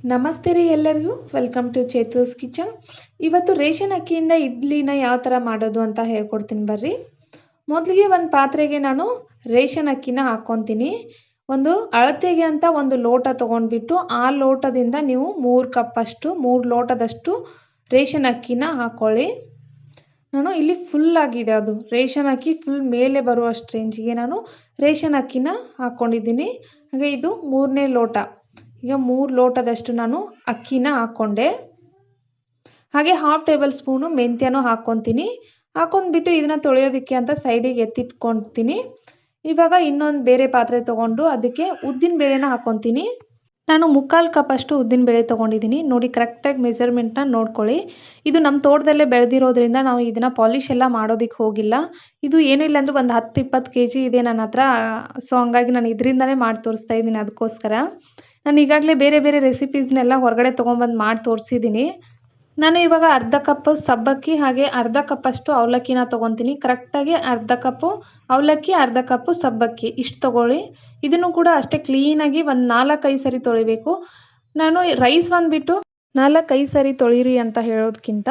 ನಮಸ್ತೆ ರೀ ಎಲ್ಲರಿಗೂ ವೆಲ್ಕಮ್ ಟು ಚೇತೂಸ್ ಕಿಚನ್. ಇವತ್ತು ರೇಷನ್ ಅಕ್ಕಿಯಿಂದ ಇಡ್ಲಿನ ಯಾವ ಥರ ಮಾಡೋದು ಅಂತ ಹೇಳ್ಕೊಡ್ತೀನಿ ಬರ್ರಿ. ಮೊದಲಿಗೆ ಒಂದು ಪಾತ್ರೆಗೆ ನಾನು ರೇಷನ್ ಅಕ್ಕಿನ ಹಾಕ್ಕೊತೀನಿ. ಒಂದು ಅಳತೆಗೆ ಅಂತ ಒಂದು ಲೋಟ ತೊಗೊಂಡ್ಬಿಟ್ಟು ಆ ಲೋಟದಿಂದ ನೀವು 3 ಲೋಟದಷ್ಟು ರೇಷನ್ ಅಕ್ಕಿನ ಹಾಕ್ಕೊಳ್ಳಿ. ನಾನು ಇಲ್ಲಿ ಫುಲ್ ಆಗಿದೆ, ಅದು ರೇಷನ್ ಅಕ್ಕಿ ಫುಲ್ ಮೇಲೆ ಬರುವಷ್ಟು ರೇಂಜಿಗೆ ನಾನು ರೇಷನ್ ಅಕ್ಕಿನ ಹಾಕ್ಕೊಂಡಿದ್ದೀನಿ. ಹಾಗೆ ಇದು 3ನೇ ಲೋಟ. ಈಗ 3 ಲೋಟದಷ್ಟು ನಾನು ಅಕ್ಕಿನ ಹಾಕ್ಕೊಂಡೆ. ಹಾಗೆ 1/2 ಟೇಬಲ್ ಸ್ಪೂನು ಮೆಂತ್ಯನೂ ಹಾಕ್ಕೊತೀನಿ. ಹಾಕ್ಕೊಂಡ್ಬಿಟ್ಟು ಇದನ್ನು ತೊಳೆಯೋದಕ್ಕೆ ಅಂತ ಸೈಡಿಗೆ ಎತ್ತಿಟ್ಕೊತೀನಿ. ಇವಾಗ ಇನ್ನೊಂದು ಬೇರೆ ಪಾತ್ರೆ ತೊಗೊಂಡು ಅದಕ್ಕೆ ಉದ್ದಿನ ಬೇಳೆನ ಹಾಕ್ಕೊತೀನಿ. ನಾನು 3/4 ಕಪ್ ಅಷ್ಟು ಉದ್ದಿನ ಬೇಳೆ ತೊಗೊಂಡಿದ್ದೀನಿ. ನೋಡಿ, ಕರೆಕ್ಟಾಗಿ ಮೆಜರ್ಮೆಂಟ್ನ ನೋಡ್ಕೊಳ್ಳಿ. ಇದು ನಮ್ಮ ತೋಟದಲ್ಲೇ ಬೆಳೆದಿರೋದ್ರಿಂದ ನಾವು ಇದನ್ನು ಪಾಲಿಷ್ ಎಲ್ಲ ಮಾಡೋದಕ್ಕೆ ಹೋಗಿಲ್ಲ. ಇದು ಏನಿಲ್ಲ ಅಂದರೆ ಒಂದು 10-20 kg ಇದೆ ನನ್ನ ಹತ್ರ. ಸೊ ಹಂಗಾಗಿ ನಾನು ಇದರಿಂದನೇ ಮಾಡಿ ತೋರಿಸ್ತಾ ಇದ್ದೀನಿ. ಅದಕ್ಕೋಸ್ಕರ ನಾನು ಈಗಾಗಲೇ ಬೇರೆ ಬೇರೆ ರೆಸಿಪೀಸ್ನೆಲ್ಲ ಹೊರಗಡೆ ತೊಗೊಂಬಂದು ಮಾಡಿ ತೋರಿಸಿದ್ದೀನಿ. ನಾನು ಇವಾಗ ಅರ್ಧ ಕಪ್ಪು ಸಬ್ಬಕ್ಕಿ ಹಾಗೆ ಅರ್ಧ ಕಪ್ಪಷ್ಟು ಅವಲಕ್ಕಿನ ತೊಗೊತೀನಿ. ಕರೆಕ್ಟಾಗಿ ಅರ್ಧ ಕಪ್ಪು ಅವಲಕ್ಕಿ, ಅರ್ಧ ಕಪ್ಪು ಸಬ್ಬಕ್ಕಿ ಇಷ್ಟು ತೊಗೊಳ್ಳಿ. ಇದನ್ನು ಕೂಡ ಅಷ್ಟೇ ಕ್ಲೀನಾಗಿ ಒಂದು 4-5 ಸರಿ ತೊಳಿಬೇಕು. ನಾನು ರೈಸ್ ಬಂದುಬಿಟ್ಟು 4-5 ಸರಿ ತೊಳಿರಿ ಅಂತ ಹೇಳೋದಕ್ಕಿಂತ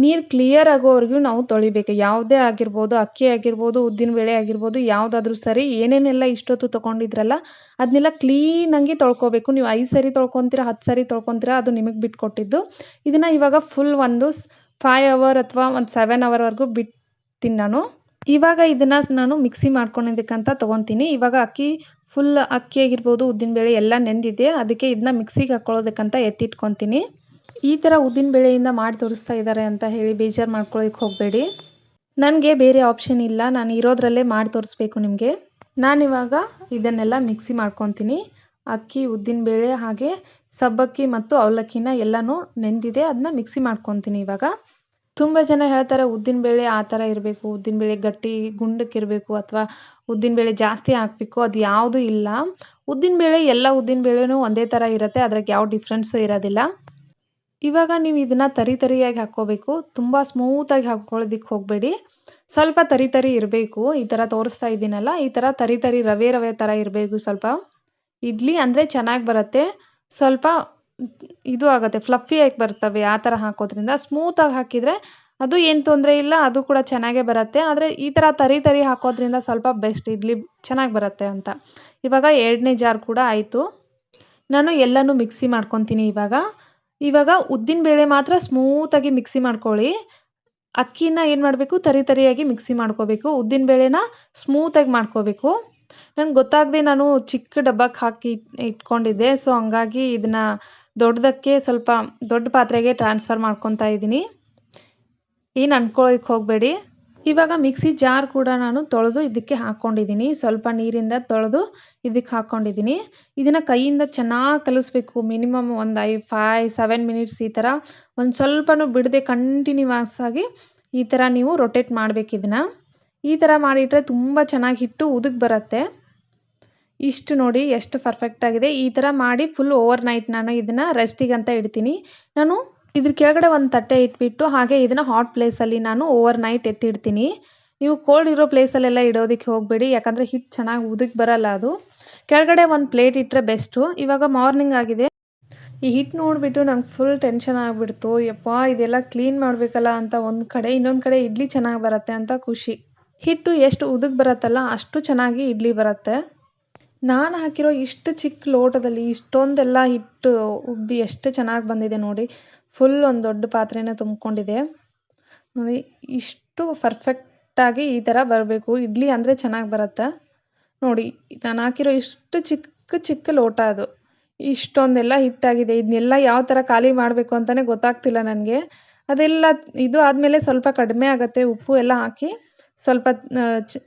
ನೀರು ಕ್ಲಿಯರ್ ಆಗೋವರೆಗೂ ನಾವು ತೊಳಿಬೇಕು. ಯಾವುದೇ ಆಗಿರ್ಬೋದು, ಅಕ್ಕಿ ಆಗಿರ್ಬೋದು, ಉದ್ದಿನಬೇಳೆ ಆಗಿರ್ಬೋದು, ಯಾವುದಾದ್ರೂ ಸರಿ. ಏನೇನೆಲ್ಲ ಇಷ್ಟೊತ್ತು ತೊಗೊಂಡಿದ್ರಲ್ಲ ಅದನ್ನೆಲ್ಲ ಕ್ಲೀನಾಗಿ ತೊಳ್ಕೊಬೇಕು. ನೀವು 5 ಸರಿ ತೊಳ್ಕೊತೀರಾ, 10 ಸರಿ ತೊಳ್ಕೊತೀರಾ, ಅದು ನಿಮಗೆ ಬಿಟ್ಕೊಟ್ಟಿದ್ದು. ಇದನ್ನು ಇವಾಗ ಫುಲ್ ಒಂದು 5 ಅವರ್ ಅಥವಾ ಒಂದು 7 ಅವರ್ವರೆಗೂ ಬಿಡ್ತೀನಿ ನಾನು. ಇವಾಗ ಇದನ್ನು ನಾನು ಮಿಕ್ಸಿ ಮಾಡ್ಕೊಂಡಿದ್ದಕ್ಕಂತ ತೊಗೊತೀನಿ. ಇವಾಗ ಫುಲ್ ಅಕ್ಕಿ ಆಗಿರ್ಬೋದು, ಉದ್ದಿನಬೇಳೆ ಎಲ್ಲ ನೆಂದಿದೆ. ಅದಕ್ಕೆ ಇದನ್ನ ಮಿಕ್ಸಿಗೆ ಹಾಕ್ಕೊಳ್ಳೋದಕ್ಕಂತ ಎತ್ತಿಟ್ಕೊತೀನಿ. ಈ ಥರ ಉದ್ದಿನಬೇಳೆಯಿಂದ ಮಾಡಿ ತೋರಿಸ್ತಾ ಇದ್ದಾರೆ ಅಂತ ಹೇಳಿ ಬೇಜಾರು ಮಾಡ್ಕೊಳ್ಳೋದಕ್ಕೆ ಹೋಗಬೇಡಿ. ನನಗೆ ಬೇರೆ ಆಪ್ಷನ್ ಇಲ್ಲ, ನಾನು ಇರೋದ್ರಲ್ಲೇ ಮಾಡಿ ತೋರಿಸ್ಬೇಕು ನಿಮಗೆ. ನಾನಿವಾಗ ಇದನ್ನೆಲ್ಲ ಮಿಕ್ಸಿ ಮಾಡ್ಕೊತೀನಿ. ಅಕ್ಕಿ, ಉದ್ದಿನಬೇಳೆ ಹಾಗೆ ಸಬ್ಬಕ್ಕಿ ಮತ್ತು ಅವಲಕ್ಕಿನ ಎಲ್ಲನೂ ನೆಂದಿದೆ, ಅದನ್ನ ಮಿಕ್ಸಿ ಮಾಡ್ಕೊತೀನಿ. ಇವಾಗ ತುಂಬ ಜನ ಹೇಳ್ತಾರೆ ಉದ್ದಿನಬೇಳೆ ಆ ಥರ ಇರಬೇಕು, ಉದ್ದಿನಬೇಳೆ ಗಟ್ಟಿ ಗುಂಡಕ್ಕಿರಬೇಕು ಅಥವಾ ಉದ್ದಿನಬೇಳೆ ಜಾಸ್ತಿ ಹಾಕಬೇಕು. ಅದು ಯಾವುದೂ ಇಲ್ಲ. ಉದ್ದಿನಬೇಳೆ ಎಲ್ಲ ಉದ್ದಿನಬೇಳೆನೂ ಒಂದೇ ಥರ ಇರುತ್ತೆ, ಅದ್ರಾಗೆ ಯಾವ ಡಿಫ್ರೆನ್ಸು ಇರೋದಿಲ್ಲ. ಇವಾಗ ನೀವು ಇದನ್ನು ತರಿಯಾಗಿ ಹಾಕ್ಕೋಬೇಕು. ತುಂಬ ಸ್ಮೂತಾಗಿ ಹಾಕ್ಕೊಳ್ಳೋದಕ್ಕೆ ಹೋಗಬೇಡಿ. ಸ್ವಲ್ಪ ತರಿ ಇರಬೇಕು. ಈ ಥರ ತೋರಿಸ್ತಾ ಇದ್ದೀನಲ್ಲ, ಈ ಥರ ತರಿ ರವೆ ಥರ ಇರಬೇಕು. ಸ್ವಲ್ಪ ಇಡ್ಲಿ ಅಂದರೆ ಚೆನ್ನಾಗಿ ಬರುತ್ತೆ. ಸ್ವಲ್ಪ ಇದು ಆಗುತ್ತೆ, ಫ್ಲಫಿಯಾಗಿ ಬರ್ತವೆ ಆ ಥರ ಹಾಕೋದ್ರಿಂದ. ಸ್ಮೂತಾಗಿ ಹಾಕಿದರೆ ಅದು ಏನು ತೊಂದರೆ ಇಲ್ಲ, ಅದು ಕೂಡ ಚೆನ್ನಾಗೇ ಬರುತ್ತೆ. ಆದರೆ ಈ ಥರ ತರಿ ಹಾಕೋದ್ರಿಂದ ಸ್ವಲ್ಪ ಬೆಸ್ಟ್, ಇಡ್ಲಿ ಚೆನ್ನಾಗಿ ಬರುತ್ತೆ ಅಂತ. ಇವಾಗ 2ನೇ ಜಾರ್ ಕೂಡ ಆಯಿತು. ನಾನು ಎಲ್ಲನೂ ಮಿಕ್ಸಿ ಮಾಡ್ಕೊತೀನಿ. ಇವಾಗ ಉದ್ದಿನಬೇಳೆ ಮಾತ್ರ ಸ್ಮೂತಾಗಿ ಮಿಕ್ಸಿ ಮಾಡ್ಕೊಳ್ಳಿ. ಅಕ್ಕಿನ ಏನು ಮಾಡಬೇಕು, ತರಿಯಾಗಿ ಮಿಕ್ಸಿ ಮಾಡ್ಕೋಬೇಕು. ಉದ್ದಿನಬೇಳೆನ ಸ್ಮೂತಾಗಿ ಮಾಡ್ಕೋಬೇಕು. ನನಗೆ ಗೊತ್ತಾಗದೆ ನಾನು ಚಿಕ್ಕ ಡಬ್ಬಕ್ಕೆ ಹಾಕಿ ಇಟ್ಕೊಂಡಿದ್ದೆ. ಸೊ ಹಂಗಾಗಿ ಇದನ್ನು ದೊಡ್ಡದಕ್ಕೆ ಸ್ವಲ್ಪ ದೊಡ್ಡ ಪಾತ್ರೆಗೆ ಟ್ರಾನ್ಸ್ಫರ್ ಮಾಡ್ಕೊತಾ ಇದ್ದೀನಿ. ಏನು ಅಂದ್ಕೊಳ್ಳೋದಕ್ಕೆ ಹೋಗಬೇಡಿ. ಇವಾಗ ಮಿಕ್ಸಿ ಜಾರ್ ಕೂಡ ನಾನು ತೊಳೆದು ಇದಕ್ಕೆ ಹಾಕ್ಕೊಂಡಿದ್ದೀನಿ. ಸ್ವಲ್ಪ ನೀರಿಂದ ತೊಳೆದು ಇದಕ್ಕೆ ಹಾಕ್ಕೊಂಡಿದ್ದೀನಿ. ಇದನ್ನು ಕೈಯಿಂದ ಚೆನ್ನಾಗಿ ಕಲಿಸ್ಬೇಕು. ಮಿನಿಮಮ್ ಒಂದು 5-7 ಮಿನಿಟ್ಸ್ ಈ ಥರ ಒಂದು ಸ್ವಲ್ಪನೂ ಬಿಡದೆ ಕಂಟಿನ್ಯೂಸ್ ಆಗಿ ಈ ಥರ ನೀವು ರೊಟೇಟ್ ಮಾಡಬೇಕು. ಇದನ್ನು ಈ ಥರ ಮಾಡಿಟ್ರೆ ತುಂಬ ಚೆನ್ನಾಗಿ ಹಿಟ್ಟು ಉದುಗ್ ಬರುತ್ತೆ. ಇಷ್ಟು ನೋಡಿ ಎಷ್ಟು ಪರ್ಫೆಕ್ಟಾಗಿದೆ. ಈ ಥರ ಮಾಡಿ ಫುಲ್ ಓವರ್ ನೈಟ್ ನಾನು ಇದನ್ನು ರೆಸ್ಟಿಗೆ ಅಂತ ಇಡ್ತೀನಿ. ನಾನು ಇದ್ರ ಕೆಳಗಡೆ ಒಂದು ತಟ್ಟೆ ಇಟ್ಬಿಟ್ಟು ಹಾಗೆ ಇದನ್ನು ಹಾಟ್ ಪ್ಲೇಸಲ್ಲಿ ನಾನು ಓವರ್ ನೈಟ್ ಎತ್ತಿಡ್ತೀನಿ. ನೀವು ಕೋಲ್ಡ್ ಇರೋ ಪ್ಲೇಸಲ್ಲೆಲ್ಲ ಇಡೋದಕ್ಕೆ ಹೋಗಬೇಡಿ, ಯಾಕಂದರೆ ಹಿಟ್ಟು ಚೆನ್ನಾಗಿ ಉದುಗ್ ಬರಲ್ಲ. ಅದು ಕೆಳಗಡೆ ಒಂದು ಪ್ಲೇಟ್ ಇಟ್ಟರೆ ಬೆಸ್ಟು. ಇವಾಗ ಮಾರ್ನಿಂಗ್ ಆಗಿದೆ. ಈ ಹಿಟ್ಟು ನೋಡಿಬಿಟ್ಟು ನಂಗೆ ಫುಲ್ ಟೆನ್ಷನ್ ಆಗಿಬಿಡ್ತು. ಯಪ್ಪ, ಇದೆಲ್ಲ ಕ್ಲೀನ್ ಮಾಡಬೇಕಲ್ಲ ಅಂತ ಒಂದು ಕಡೆ, ಇನ್ನೊಂದು ಕಡೆ ಇಡ್ಲಿ ಚೆನ್ನಾಗಿ ಬರುತ್ತೆ ಅಂತ ಖುಷಿ. ಹಿಟ್ಟು ಎಷ್ಟು ಉದುಗ್ ಬರುತ್ತಲ್ಲ ಅಷ್ಟು ಚೆನ್ನಾಗಿ ಇಡ್ಲಿ ಬರುತ್ತೆ. ನಾನು ಹಾಕಿರೋ ಇಷ್ಟು ಚಿಕ್ಕ ಲೋಟದಲ್ಲಿ ಇಷ್ಟೊಂದೆಲ್ಲ ಹಿಟ್ಟು ಉಬ್ಬಿ ಎಷ್ಟು ಚೆನ್ನಾಗಿ ಬಂದಿದೆ ನೋಡಿ. ಫುಲ್ ಒಂದು ದೊಡ್ಡ ಪಾತ್ರೆನೇ ತುಂಬಿಕೊಂಡಿದೆ ನೋಡಿ. ಇಷ್ಟು ಪರ್ಫೆಕ್ಟಾಗಿ ಈ ಥರ ಬರಬೇಕು ಇಡ್ಲಿ ಅಂದರೆ ಚೆನ್ನಾಗಿ ಬರುತ್ತೆ ನೋಡಿ. ನಾನು ಹಾಕಿರೋ ಇಷ್ಟು ಚಿಕ್ಕ ಲೋಟ, ಅದು ಇಷ್ಟೊಂದೆಲ್ಲ ಹಿಟ್ಟಾಗಿದೆ. ಇದನ್ನೆಲ್ಲ ಯಾವ ಥರ ಖಾಲಿ ಮಾಡಬೇಕು ಅಂತಲೇ ಗೊತ್ತಾಗ್ತಿಲ್ಲ ನನಗೆ. ಅದೆಲ್ಲ ಇದು ಆದಮೇಲೆ ಸ್ವಲ್ಪ ಕಡಿಮೆ ಆಗುತ್ತೆ. ಉಪ್ಪು ಎಲ್ಲ ಹಾಕಿ ಸ್ವಲ್ಪ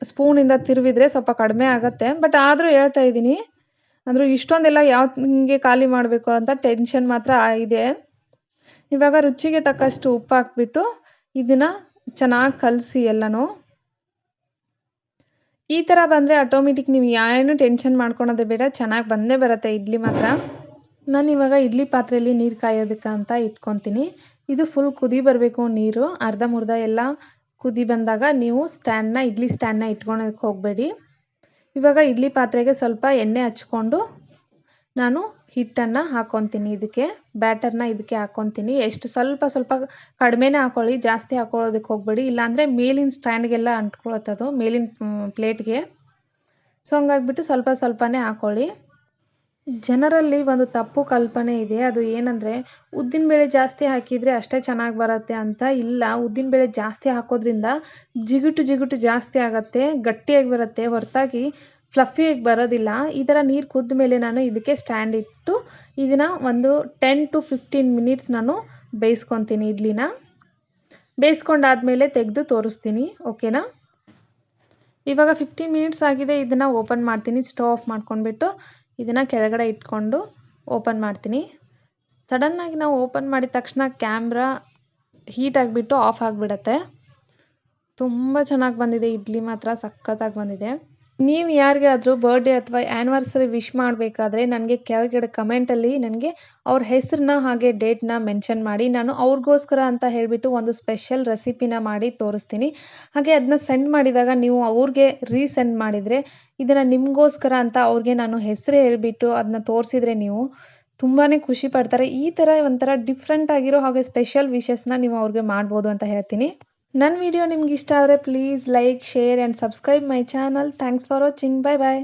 ಸ್ಪೂನಿಂದ ತಿರುವಿದ್ರೆ ಸ್ವಲ್ಪ ಕಡಿಮೆ ಆಗುತ್ತೆ. ಬಟ್ ಆದರೂ ಹೇಳ್ತಾ ಇದ್ದೀನಿ, ಅಂದರೂ ಇಷ್ಟೊಂದೆಲ್ಲ ಹಿಂಗೆ ಖಾಲಿ ಮಾಡಬೇಕು ಅಂತ ಟೆನ್ಷನ್ ಮಾತ್ರ ಇದೆ. ಇವಾಗ ರುಚಿಗೆ ತಕ್ಕಷ್ಟು ಉಪ್ಪು ಹಾಕ್ಬಿಟ್ಟು ಇದನ್ನು ಚೆನ್ನಾಗಿ ಕಲಸಿ ಎಲ್ಲನೂ. ಈ ಥರ ಬಂದರೆ ಆಟೋಮೆಟಿಕ್ ನೀವು ಏನು ಟೆನ್ಷನ್ ಮಾಡ್ಕೊಳೋದೇ ಬೇಡ, ಚೆನ್ನಾಗಿ ಬಂದೇ ಬರುತ್ತೆ ಇಡ್ಲಿ ಮಾತ್ರ. ನಾನು ಇವಾಗ ಇಡ್ಲಿ ಪಾತ್ರೆಯಲ್ಲಿ ನೀರು ಕಾಯೋದಕ್ಕೆ ಅಂತ ಇಟ್ಕೊತೀನಿ. ಇದು ಫುಲ್ ಕುದಿ ಬರಬೇಕು ನೀರು. ಅರ್ಧಂಬರ್ಧ ಎಲ್ಲ ಕುದಿ ಬಂದಾಗ ನೀವು ಇಡ್ಲಿ ಸ್ಟ್ಯಾಂಡ್ನ ಇಟ್ಕೊಳೋದಕ್ಕೆ ಹೋಗಬೇಡಿ. ಇವಾಗ ಇಡ್ಲಿ ಪಾತ್ರೆಗೆ ಸ್ವಲ್ಪ ಎಣ್ಣೆ ಹಚ್ಕೊಂಡು ನಾನು ಹಿಟ್ಟನ್ನು ಹಾಕ್ಕೊತೀನಿ ಇದಕ್ಕೆ, ಬ್ಯಾಟರ್ನ ಇದಕ್ಕೆ ಹಾಕ್ಕೊತೀನಿ. ಎಷ್ಟು ಸ್ವಲ್ಪ ಸ್ವಲ್ಪ ಕಡಿಮೆನೇ ಹಾಕ್ಕೊಳ್ಳಿ, ಜಾಸ್ತಿ ಹಾಕ್ಕೊಳ್ಳೋದಕ್ಕೆ ಹೋಗಬೇಡಿ, ಇಲ್ಲಾಂದರೆ ಮೇಲಿನ ಸ್ಟ್ಯಾಂಡ್ಗೆಲ್ಲ ಅಂಟ್ಕೊಳತ್ತದು, ಮೇಲಿನ ಪ್ಲೇಟ್ಗೆ. ಸೊ ಹಂಗಾಗ್ಬಿಟ್ಟು ಸ್ವಲ್ಪ ಸ್ವಲ್ಪನೇ ಹಾಕ್ಕೊಳ್ಳಿ. ಜನರಲ್ಲಿ ಒಂದು ತಪ್ಪು ಕಲ್ಪನೆ ಇದೆ, ಅದು ಏನಂದರೆ ಉದ್ದಿನಬೇಳೆ ಜಾಸ್ತಿ ಹಾಕಿದರೆ ಅಷ್ಟೇ ಚೆನ್ನಾಗಿ ಬರುತ್ತೆ ಅಂತ. ಇಲ್ಲ, ಉದ್ದಿನಬೇಳೆ ಜಾಸ್ತಿ ಹಾಕೋದ್ರಿಂದ ಜಿಗುಟು ಜಾಸ್ತಿ ಆಗುತ್ತೆ, ಗಟ್ಟಿಯಾಗಿ ಬರುತ್ತೆ, ಹೊರತಾಗಿ ಫ್ಲಫಿಯಾಗಿ ಬರೋದಿಲ್ಲ. ಈ ಥರ ನೀರು ಕುದ್ದ ಮೇಲೆ ನಾನು ಇದಕ್ಕೆ ಸ್ಟ್ಯಾಂಡ್ ಇಟ್ಟು ಇದನ್ನು ಒಂದು 10 to 15 ಮಿನಿಟ್ಸ್ ನಾನು ಬೇಯಿಸ್ಕೊತೀನಿ. ಇಡ್ಲಿನ ಬೇಯಿಸ್ಕೊಂಡಾದ್ಮೇಲೆ ತೆಗೆದು ತೋರಿಸ್ತೀನಿ, ಓಕೆನಾ. ಇವಾಗ 15 ಮಿನಿಟ್ಸ್ ಆಗಿದೆ. ಇದನ್ನು ಓಪನ್ ಮಾಡ್ತೀನಿ. ಸ್ಟವ್ ಆಫ್ ಮಾಡ್ಕೊಂಡ್ಬಿಟ್ಟು ಇದನ್ನು ಕೆಳಗಡೆ ಇಟ್ಕೊಂಡು ಓಪನ್ ಮಾಡ್ತೀನಿ. ಸಡನ್ನಾಗಿ ನಾವು ಓಪನ್ ಮಾಡಿದ ತಕ್ಷಣ ಕ್ಯಾಮ್ರಾ ಹೀಟ್ ಆಗಿಬಿಟ್ಟು ಆಫ್ ಆಗಿಬಿಡತ್ತೆ. ತುಂಬ ಚೆನ್ನಾಗಿ ಬಂದಿದೆ ಇಡ್ಲಿ, ಮಾತ್ರ ಸಖತ್ತಾಗಿ ಬಂದಿದೆ. ನೀವು ಯಾರಿಗಾದರೂ ಬರ್ಡೇ ಅಥವಾ ಆ್ಯನಿವರ್ಸರಿ ವಿಶ್ ಮಾಡಬೇಕಾದ್ರೆ ನನಗೆ ಕೆಳಗಡೆ ಕಮೆಂಟಲ್ಲಿ ನನಗೆ ಅವ್ರ ಹೆಸರನ್ನ ಹಾಗೆ ಡೇಟ್ನ ಮೆನ್ಷನ್ ಮಾಡಿ, ನಾನು ಅವ್ರಿಗೋಸ್ಕರ ಅಂತ ಹೇಳಿಬಿಟ್ಟು ಒಂದು ಸ್ಪೆಷಲ್ ರೆಸಿಪಿನ ಮಾಡಿ ತೋರಿಸ್ತೀನಿ. ಹಾಗೆ ಅದನ್ನ ಸೆಂಡ್ ಮಾಡಿದಾಗ ನೀವು ಅವ್ರಿಗೆ ರೀಸೆಂಡ್ ಮಾಡಿದರೆ, ಇದನ್ನು ನಿಮಗೋಸ್ಕರ ಅಂತ ಅವ್ರಿಗೆ ನಾನು ಹೆಸರು ಹೇಳಿಬಿಟ್ಟು ಅದನ್ನ ತೋರಿಸಿದರೆ ನೀವು ತುಂಬಾ ಖುಷಿ ಪಡ್ತಾರೆ. ಈ ಥರ ಒಂಥರ ಡಿಫ್ರೆಂಟ್ ಆಗಿರೋ ಹಾಗೆ ಸ್ಪೆಷಲ್ ವಿಶಸ್ನ ನೀವು ಅವ್ರಿಗೆ ಮಾಡ್ಬೋದು ಅಂತ ಹೇಳ್ತೀನಿ. ನನ್ನ ವಿಡಿಯೋ ನಿಮ್ಗೆ ಇಷ್ಟ ಆದರೆ please like, share and subscribe my channel. Thanks for watching. Bye bye.